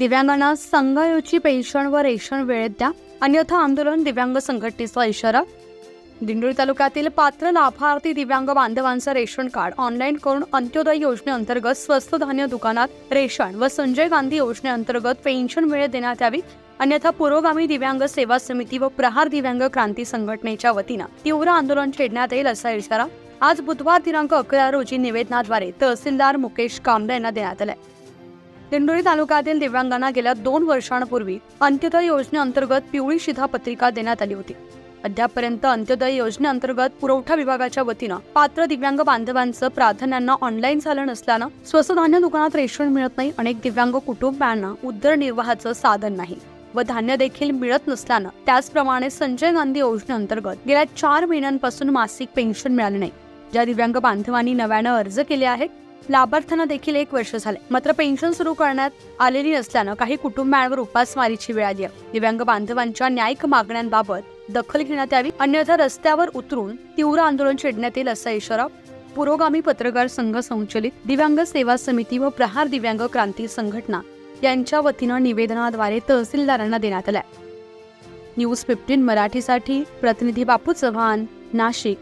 दिव्यांगांना संघयोची पेन्शन व रेशन वेळेत द्या, अन्यथा आंदोलन, दिव्यांग संघटनेचा इशारा। दिंडोरी तालुक्यातील पात्र लाभार्थी दिव्यांग बांधवांचं रेशन कार्ड ऑनलाईन करून अंत्योदय योजनेअंतर्गत स्वस्त धान्य दुकानात रेशन व संजय गांधी योजनेअंतर्गत पेन्शन वेळेत देण्यात यावी, अन्यथा पुरोगामी दिव्यांग सेवा समिती व प्रहार दिव्यांग क्रांती संघटनेच्या वतीनं तीव्र आंदोलन छेडण्यात येईल असा इशारा आज बुधवार दिनांक 11 रोजी निवेदनाद्वारे तहसीलदार मुकेश कांबळे यांना देण्यात आलाय। दिंडोरी तालुक्यातील दिव्यांगांना गेल्या 2 वर्षांपूर्वी अंत्योदय योजनेअंतर्गत पिवळी शिधापत्रिका देण्यात आली होती। अद्यापपर्यंत अंत्योदय योजनेअंतर्गत पुरवठा विभागाच्या वतीनं पात्र दिव्यांग बांधवांचं प्राधान्यांना ऑनलाईन झालं नसल्यानं स्वस्त धान्य दुकानात रेशन मिळत नाही। अनेक दिव्यांग कुटुंबांना उदरनिर्वाहाचं साधन नाही व धान्य देखील मिळत नसल्यानं त्याचप्रमाणे संजय गांधी योजनेअंतर्गत गेल्या 4 महिन्यांपासून मासिक पेन्शन मिळाली नाही। ज्या दिव्यांग बांधवांनी नव्यानं अर्ज केले आहेत, लाभार्थ्यांना देखील 1 वर्ष झाले, मात्र पेन्शन सुरू करण्यात आलेली नसल्यानं काही कुटुंबांवर उपासमारीची वेळ आली आहे। दिव्यांग बांधवांच्या न्यायिक मागण्यांबाबत दखल घेण्यात यावी, अन्यथा रस्त्यावर उतरून तीव्र आंदोलन छेडण्यात येईल असा इशारा पुरोगामी पत्रकार संघ संचलित दिव्यांग सेवा समिती व प्रहार दिव्यांग क्रांती संघटना यांच्या वतीनं निवेदनाद्वारे तहसीलदारांना देण्यात आलाय। न्यूज 15 मराठीसाठी प्रतिनिधी बापू चव्हाण, नाशिक।